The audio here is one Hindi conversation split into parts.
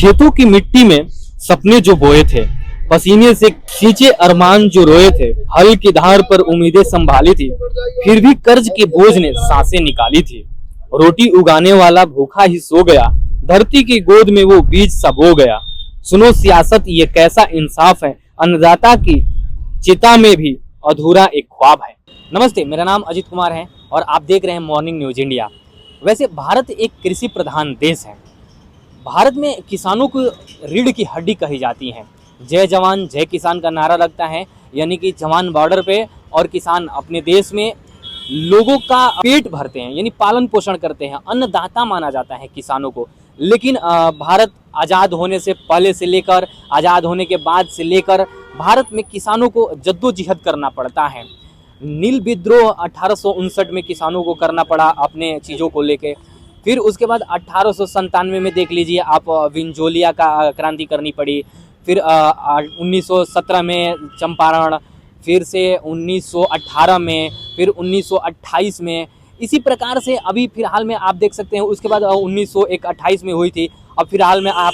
खेतों की मिट्टी में सपने जो बोए थे, पसीने से खींचे अरमान जो रोए थे, हल की धार पर उम्मीदें संभाली थी, फिर भी कर्ज के बोझ ने सांसें निकाली थी। रोटी उगाने वाला भूखा ही सो गया, धरती की गोद में वो बीज सा बो गया। सुनो सियासत ये कैसा इंसाफ है, अन्नदाता की चिता में भी अधूरा एक ख्वाब है। नमस्ते, मेरा नाम अजित कुमार है और आप देख रहे हैं मॉर्निंग न्यूज इंडिया। वैसे भारत एक कृषि प्रधान देश है। भारत में किसानों को रीढ़ की हड्डी कही जाती है। जय जवान जय किसान का नारा लगता है, यानी कि जवान बॉर्डर पे और किसान अपने देश में लोगों का पेट भरते हैं, यानी पालन पोषण करते हैं। अन्नदाता माना जाता है किसानों को। लेकिन भारत आज़ाद होने से पहले से लेकर आज़ाद होने के बाद से लेकर भारत में किसानों को जद्दोजहद करना पड़ता है। नील विद्रोह 1859 में किसानों को करना पड़ा अपने चीज़ों को लेके। फिर उसके बाद 1897 में देख लीजिए आप, विंजोलिया का क्रांति करनी पड़ी। फिर 1917 में चंपारण, फिर से 1918 में, फिर 1928 में। इसी प्रकार से अभी फिलहाल में आप देख सकते हैं, उसके बाद 1928 में हुई थी। अब फिलहाल में आप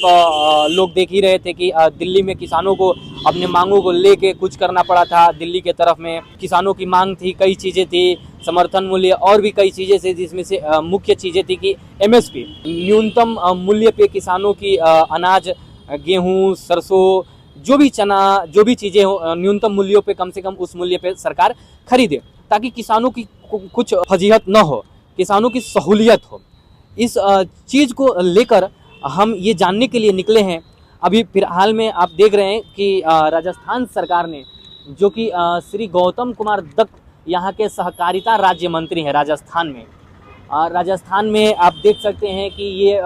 लोग देख ही रहे थे कि दिल्ली में किसानों को अपने मांगों को लेके कुछ करना पड़ा था। दिल्ली के तरफ में किसानों की मांग थी, कई चीज़ें थी, समर्थन मूल्य और भी कई चीज़ें थी, जिसमें से मुख्य चीज़ें थी कि एमएसपी, न्यूनतम मूल्य पे किसानों की अनाज, गेहूँ, सरसों, जो भी चना, जो भी चीज़ें हो, न्यूनतम मूल्यों पे कम से कम उस मूल्य पे सरकार खरीदे, ताकि किसानों की कुछ फजीहत न हो, किसानों की सहूलियत हो। इस चीज़ को लेकर हम ये जानने के लिए निकले हैं। अभी फिलहाल में आप देख रहे हैं कि राजस्थान सरकार ने, जो कि श्री गौतम कुमार दत्त यहाँ के सहकारिता राज्य मंत्री हैं राजस्थान में। राजस्थान में आप देख सकते हैं कि ये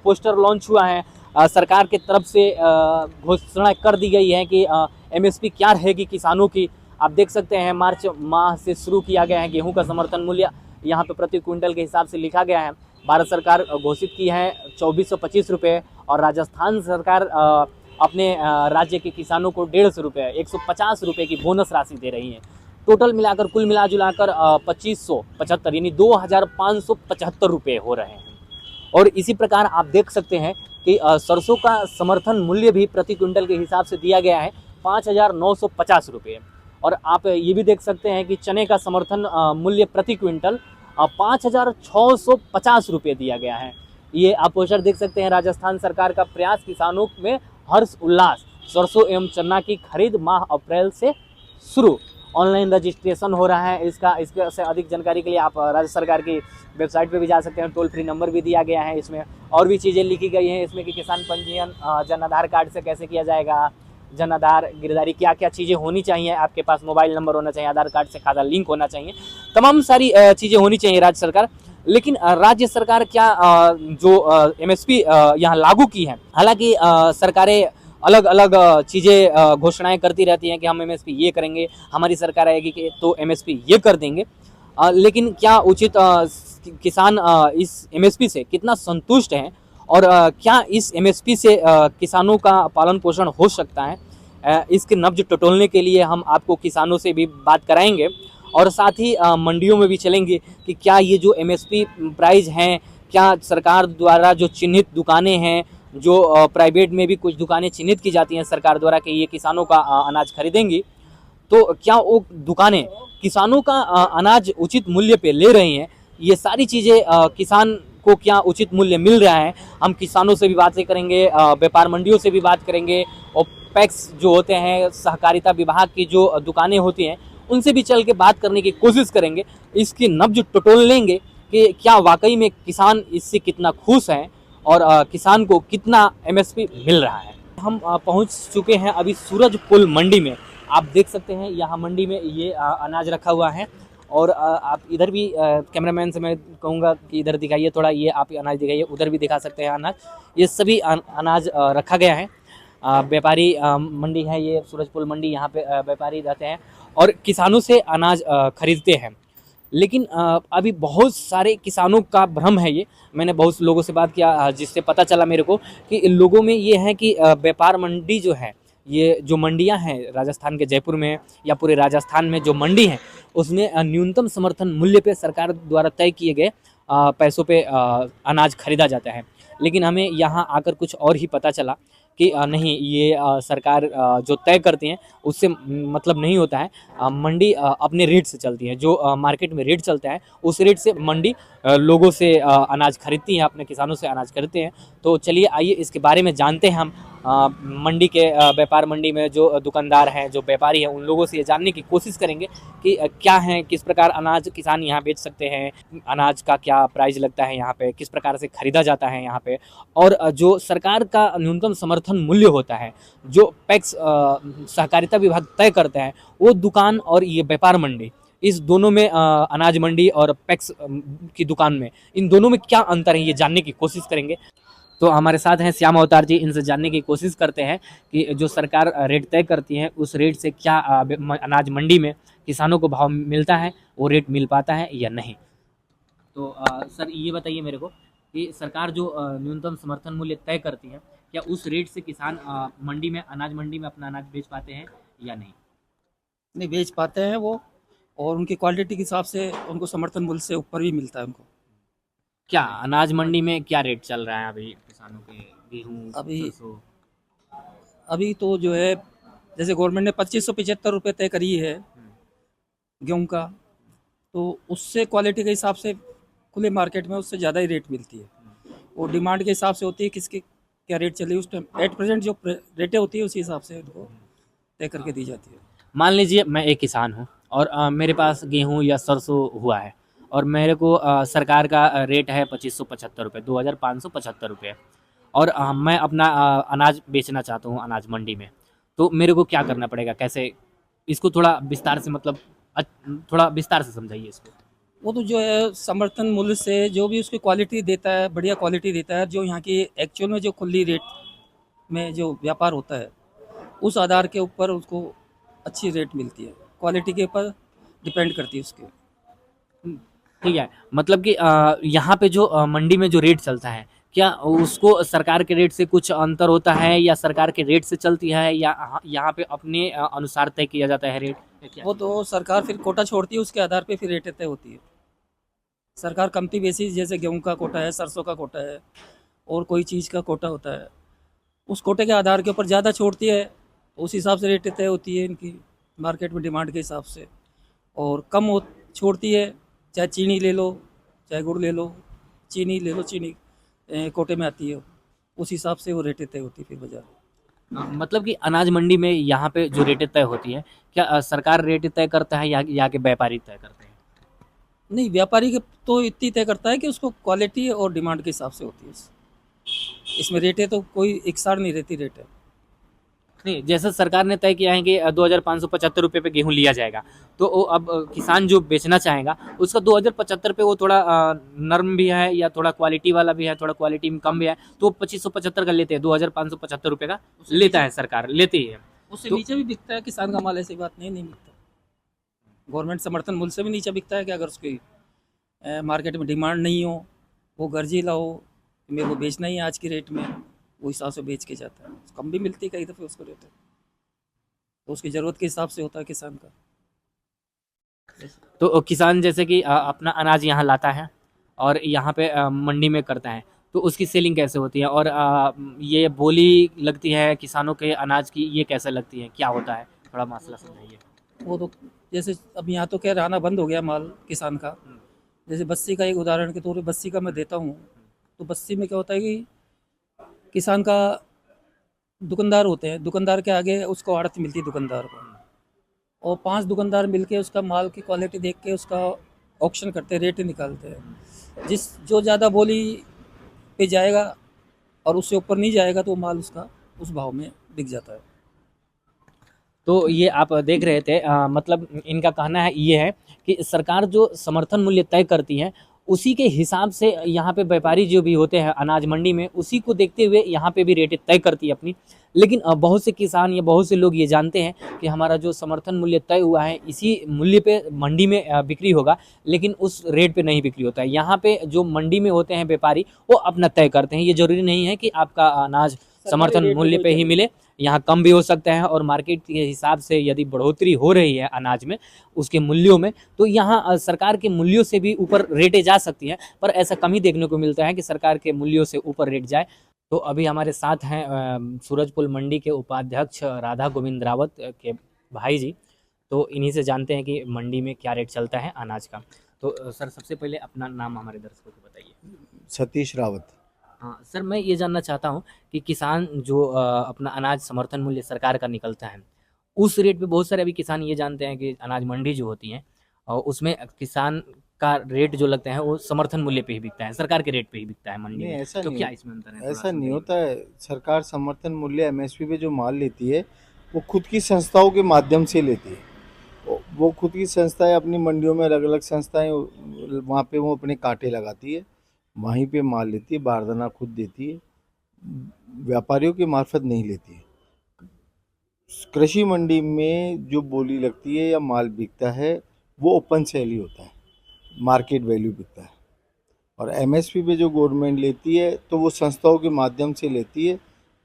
पोस्टर लॉन्च हुआ है। सरकार के तरफ से घोषणा कर दी गई है कि एमएसपी क्या रहेगी किसानों की। आप देख सकते हैं मार्च माह से शुरू किया गया है। गेहूं का समर्थन मूल्य यहाँ पे प्रति क्विंटल के हिसाब से लिखा गया है। भारत सरकार घोषित की है 2425 रुपये, और राजस्थान सरकार अपने राज्य के किसानों को 150 रुपये, 150 रुपये की बोनस राशि दे रही है। टोटल मिलाकर, कुल मिला जुलाकर 2575 यानी 2575 रुपये हो रहे हैं। और इसी प्रकार आप देख सकते हैं कि सरसों का समर्थन मूल्य भी प्रति क्विंटल के हिसाब से दिया गया है 5950 रुपये। और आप ये भी देख सकते हैं कि चने का समर्थन मूल्य प्रति क्विंटल 5650 रुपये दिया गया है। ये आप पोस्टर देख सकते हैं। राजस्थान सरकार का प्रयास, किसानों में हर्ष उल्लास, सरसों एवं चना की खरीद माह अप्रैल से शुरू। ऑनलाइन रजिस्ट्रेशन हो रहा है इसका। इससे अधिक जानकारी के लिए आप राज्य सरकार की वेबसाइट पे भी जा सकते हैं। टोल फ्री नंबर भी दिया गया है। इसमें और भी चीज़ें लिखी गई हैं इसमें कि किसान पंजीयन जन आधार कार्ड से कैसे किया जाएगा, जन आधार, गिरदारी, क्या क्या चीज़ें होनी चाहिए, आपके पास मोबाइल नंबर होना चाहिए, आधार कार्ड से खाता लिंक होना चाहिए, तमाम सारी चीज़ें होनी चाहिए राज्य सरकार। लेकिन राज्य सरकार क्या जो एमएसपी यहाँ लागू की है, हालांकि सरकारें अलग अलग चीज़ें घोषणाएं करती रहती हैं कि हम एमएसपी ये करेंगे, हमारी सरकार आएगी कि तो एमएसपी ये कर देंगे। लेकिन क्या उचित किसान इस एमएसपी से कितना संतुष्ट हैं, और क्या इस एमएसपी से किसानों का पालन पोषण हो सकता है, इसके नब्ज टटोलने के लिए हम आपको किसानों से भी बात कराएंगे। और साथ ही मंडियों में भी चलेंगे कि क्या ये जो एमएसपी प्राइस हैं, क्या सरकार द्वारा जो चिन्हित दुकानें हैं, जो प्राइवेट में भी कुछ दुकानें चिन्हित की जाती हैं सरकार द्वारा कि ये किसानों का अनाज खरीदेंगी, तो क्या वो दुकानें किसानों का अनाज उचित मूल्य पे ले रही हैं। ये सारी चीज़ें किसान को क्या उचित मूल्य मिल रहा है, हम किसानों से भी बातें करेंगे, व्यापार मंडियों से भी बात करेंगे, और पैक्स जो होते हैं, सहकारिता विभाग की जो दुकानें होती हैं, उनसे भी चल के बात करने की कोशिश करेंगे। इसकी नब्ज टटोल लेंगे कि क्या वाकई में किसान इससे कितना खुश हैं और किसान को कितना एमएसपी मिल रहा है। हम पहुंच चुके हैं अभी सूरजपुल मंडी में। आप देख सकते हैं यहाँ मंडी में ये अनाज रखा हुआ है। और आप इधर भी कैमरामैन से मैं कहूँगा कि इधर दिखाइए थोड़ा, ये आप अनाज दिखाइए, उधर भी दिखा सकते हैं अनाज। ये सभी अनाज रखा गया है। व्यापारी मंडी है ये सूरजपुल मंडी, यहाँ पे व्यापारी रहते हैं और किसानों से अनाज खरीदते हैं। लेकिन अभी बहुत सारे किसानों का भ्रम है ये। मैंने बहुत लोगों से बात किया जिससे पता चला मेरे को कि इन लोगों में ये है कि व्यापार मंडी जो है, ये जो मंडियां हैं राजस्थान के जयपुर में या पूरे राजस्थान में जो मंडी हैं, उसमें न्यूनतम समर्थन मूल्य पे सरकार द्वारा तय किए गए पैसों पे अनाज खरीदा जाता है। लेकिन हमें यहाँ आकर कुछ और ही पता चला कि नहीं, ये सरकार जो तय करती हैं उससे मतलब नहीं होता है। मंडी अपने रेट से चलती है, जो मार्केट में रेट चलता है उस रेट से मंडी लोगों से अनाज खरीदती है, अपने किसानों से अनाज खरीदते हैं। तो चलिए आइए इसके बारे में जानते हैं हम। मंडी के व्यापार मंडी में जो दुकानदार हैं, जो व्यापारी हैं, उन लोगों से ये जानने की कोशिश करेंगे कि क्या है, किस प्रकार अनाज किसान यहाँ बेच सकते हैं, अनाज का क्या प्राइस लगता है यहाँ पे, किस प्रकार से खरीदा जाता है यहाँ पे, और जो सरकार का न्यूनतम समर्थन मूल्य होता है, जो पैक्स सहकारिता विभाग तय करता है, वो दुकान और ये व्यापार मंडी, इस दोनों में अनाज मंडी और पैक्स की दुकान में, इन दोनों में क्या अंतर है, ये जानने की कोशिश करेंगे। तो हमारे साथ हैं श्याम अवतार जी, इनसे जानने की कोशिश करते हैं कि जो सरकार रेट तय करती है उस रेट से क्या अनाज मंडी में किसानों को भाव मिलता है, वो रेट मिल पाता है या नहीं। तो सर ये बताइए मेरे को कि सरकार जो न्यूनतम समर्थन मूल्य तय करती है, क्या उस रेट से किसान मंडी में, अनाज मंडी में अपना अनाज बेच पाते हैं या नहीं? नहीं बेच पाते हैं वो, और उनकी क्वालिटी के हिसाब से उनको समर्थन मूल्य से ऊपर भी मिलता है उनको। क्या अनाज मंडी में क्या रेट चल रहा है अभी किसानों के, गेहूँ, अभी सरसों? अभी तो जो है, जैसे गवर्नमेंट ने 2575 रुपये तय करी है गेहूं का, तो उससे क्वालिटी के हिसाब से खुले मार्केट में उससे ज़्यादा ही रेट मिलती है। वो डिमांड के हिसाब से होती है, किसकी क्या रेट चल रही है उस टाइम, एट प्रेजेंट जो रेटें होती है उसी हिसाब से उनको तय करके दी जाती है। मान लीजिए मैं एक किसान हूँ और मेरे पास गेहूँ या सरसों हुआ है और मेरे को सरकार का रेट है 2575 रुपये, 2575 रुपये, और मैं अपना अनाज बेचना चाहता हूँ अनाज मंडी में, तो मेरे को क्या करना पड़ेगा, कैसे, इसको थोड़ा विस्तार से, मतलब थोड़ा विस्तार से समझाइए इसको। वो तो जो है समर्थन मूल्य से जो भी उसकी क्वालिटी देता है, बढ़िया क्वालिटी देता है, जो यहाँ की एक्चुअल में जो खुली रेट में जो व्यापार होता है उस आधार के ऊपर उसको अच्छी रेट मिलती है, क्वालिटी के ऊपर डिपेंड करती है उसके। ठीक है, मतलब कि यहाँ पे जो मंडी में जो रेट चलता है, क्या उसको सरकार के रेट से कुछ अंतर होता है, या सरकार के रेट से चलती है, या यहाँ पे अपने अनुसार तय किया जाता है रेट, या क्या? वो तो सरकार फिर कोटा छोड़ती है, उसके आधार पे फिर रेट तय होती है। सरकार कमती बेसिस, जैसे गेहूं का कोटा है, सरसों का कोटा है, और कोई चीज़ का कोटा होता है, उस कोटे के आधार के ऊपर ज़्यादा छोड़ती है, उस हिसाब से रेट तय होती है इनकी मार्केट में डिमांड के हिसाब से। और कम हो छोड़ती है, चाहे चीनी ले लो, चाहे गुड़ ले लो, चीनी ले लो, चीनी कोटे में आती है, उस हिसाब से वो रेटें तय होती है फिर बाजार। मतलब कि अनाज मंडी में यहाँ पे जो रेटें तय होती है, क्या सरकार रेट तय करता है या यहाँ के व्यापारी तय करते हैं? नहीं, व्यापारी के तो इतनी तय करता है कि उसको क्वालिटी और डिमांड के हिसाब से होती है। इसमें रेटें तो कोई एकसार नहीं रहती रेट है। नहीं, जैसा सरकार ने तय किया है कि 2575 रुपये पे गेहूँ लिया जाएगा, तो वो अब किसान जो बेचना चाहेगा उसका 2075 पे वो थोड़ा नर्म भी है या थोड़ा क्वालिटी वाला भी है, थोड़ा क्वालिटी में कम भी है, तो 2575 का लेते हैं, 2575 रुपये का लेता है सरकार, लेती ही है। उससे तो नीचे भी बिकता है किसान का माल, ऐसी बात नहीं, नहीं बिकता। गवर्नमेंट समर्थन मूल्य से भी नीचे बिकता है कि अगर उसकी मार्केट में डिमांड नहीं हो, वो गर्जीला हो, मेरे को बेचना ही है आज की रेट में, वो हिसाब से बेच के जाता है। कम भी मिलती है कई दफ़े उसको रेट, तो उसकी ज़रूरत के हिसाब से होता है किसान का। तो किसान जैसे कि अपना अनाज यहाँ लाता है और यहाँ पे मंडी में करता है, तो उसकी सेलिंग कैसे होती है, और ये बोली लगती है किसानों के अनाज की, ये कैसे लगती है, क्या होता है, थोड़ा मसला समझाइए। वो तो जैसे अब यहाँ तो क्या आना बंद हो गया माल किसान का। जैसे बस्सी का एक उदाहरण के तौर पे बस्सी का मैं देता हूँ, तो बस्सी में क्या होता है कि किसान का दुकानदार होते हैं, दुकानदार के आगे उसको आड़त मिलती है दुकानदार को, और 5 दुकानदार मिलके उसका माल की क्वालिटी देख के उसका ऑक्शन करते हैं, रेट निकालते हैं। जो ज़्यादा बोली पे जाएगा और उससे ऊपर नहीं जाएगा तो वो माल उसका उस भाव में बिक जाता है। तो ये आप देख रहे थे, मतलब इनका कहना है ये है कि सरकार जो समर्थन मूल्य तय करती है उसी के हिसाब से यहाँ पे व्यापारी जो भी होते हैं अनाज मंडी में, उसी को देखते हुए यहाँ पे भी रेटें तय करती है अपनी। लेकिन बहुत से किसान या बहुत से लोग ये जानते हैं कि हमारा जो समर्थन मूल्य तय हुआ है इसी मूल्य पे मंडी में बिक्री होगा, लेकिन उस रेट पे नहीं बिक्री होता है। यहाँ पे जो मंडी में होते हैं व्यापारी, वो अपना तय करते हैं। ये ज़रूरी नहीं है कि आपका अनाज समर्थन मूल्य पे ही मिले। यहाँ कम भी हो सकता है और मार्केट के हिसाब से यदि बढ़ोतरी हो रही है अनाज में, उसके मूल्यों में, तो यहाँ सरकार के मूल्यों से भी ऊपर रेटें जा सकती हैं, पर ऐसा कम ही देखने को मिलता है कि सरकार के मूल्यों से ऊपर रेट जाए। तो अभी हमारे साथ हैं सूरजपुर मंडी के उपाध्यक्ष राधा गोविंद रावत के भाई जी। तो इन्हीं से जानते हैं कि मंडी में क्या रेट चलता है अनाज का। तो सर, सबसे पहले अपना नाम हमारे दर्शकों को बताइए। सतीश रावत। हाँ सर, मैं ये जानना चाहता हूँ कि किसान जो अपना अनाज समर्थन मूल्य सरकार का निकलता है, उस रेट पे बहुत सारे अभी किसान ये जानते हैं कि अनाज मंडी जो होती है और उसमें किसान का रेट जो लगता है वो समर्थन मूल्य पे ही बिकता है, सरकार के रेट पे ही बिकता है मंडी नहीं, में। ऐसा तो नहीं क्या इसमें अंतर है? थोड़ा ऐसा नहीं समझाइए। होता है। सरकार समर्थन मूल्य एमएसपी पे जो माल लेती है वो खुद की संस्थाओं के माध्यम से लेती है। वो खुद की संस्थाएं अपनी मंडियों में अलग अलग संस्थाएं वहाँ पे वो अपने कांटे लगाती है, वहीं पे माल लेती है, बारदाना खुद देती है, व्यापारियों के मार्फत नहीं लेती है। कृषि मंडी में जो बोली लगती है या माल बिकता है वो ओपन सेल ही होता है, मार्केट वैल्यू बिकता है। और एमएसपी पे जो गवर्नमेंट लेती है तो वो संस्थाओं के माध्यम से लेती है।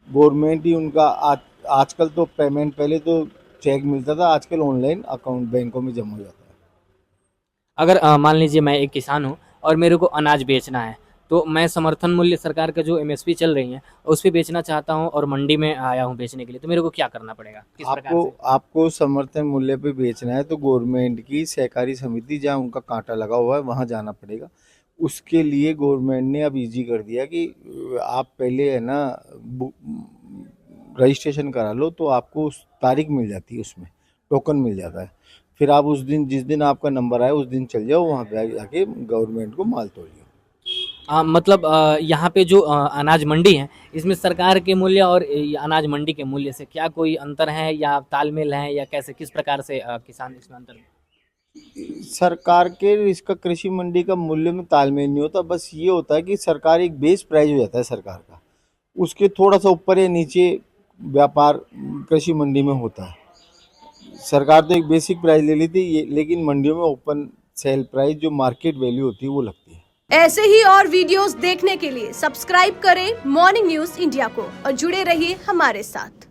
गवर्नमेंट ही उनका आजकल तो पेमेंट, पहले तो चेक मिलता था, आजकल ऑनलाइन अकाउंट बैंकों में जमा हो जाता है। अगर मान लीजिए मैं एक किसान हूँ और मेरे को अनाज बेचना है, तो मैं समर्थन मूल्य सरकार का जो एमएसपी चल रही है उस पे बेचना चाहता हूँ और मंडी में आया हूँ बेचने के लिए, तो मेरे को क्या करना पड़ेगा, किस प्रकार से? आपको समर्थन मूल्य पे बेचना है तो गवर्नमेंट की सहकारी समिति जहाँ उनका कांटा लगा हुआ है वहाँ जाना पड़ेगा। उसके लिए गवर्नमेंट ने अब इजी कर दिया कि आप पहले है ना रजिस्ट्रेशन करा लो तो आपको उस तारीख मिल जाती है, उसमें टोकन मिल जाता है। फिर आप उस दिन, जिस दिन आपका नंबर आए उस दिन चल जाओ वहाँ पे जाके गवर्नमेंट को माल तोड़िए। मतलब यहाँ पे जो अनाज मंडी है, इसमें सरकार के मूल्य और अनाज मंडी के मूल्य से क्या कोई अंतर है या तालमेल है, या कैसे, किस प्रकार से किसान इसमें अंतर? सरकार के इसका कृषि मंडी का मूल्य में तालमेल नहीं होता, बस ये होता है कि सरकार एक बेस प्राइस हो जाता है सरकार का, उसके थोड़ा सा ऊपर या नीचे व्यापार कृषि मंडी में होता है। सरकार तो एक बेसिक प्राइस ले लेती है, लेकिन मंडियों में ओपन सेल प्राइस जो मार्केट वैल्यू होती है वो लगती है। ऐसे ही और वीडियोस देखने के लिए सब्सक्राइब करें मॉर्निंग न्यूज इंडिया को और जुड़े रहिए हमारे साथ।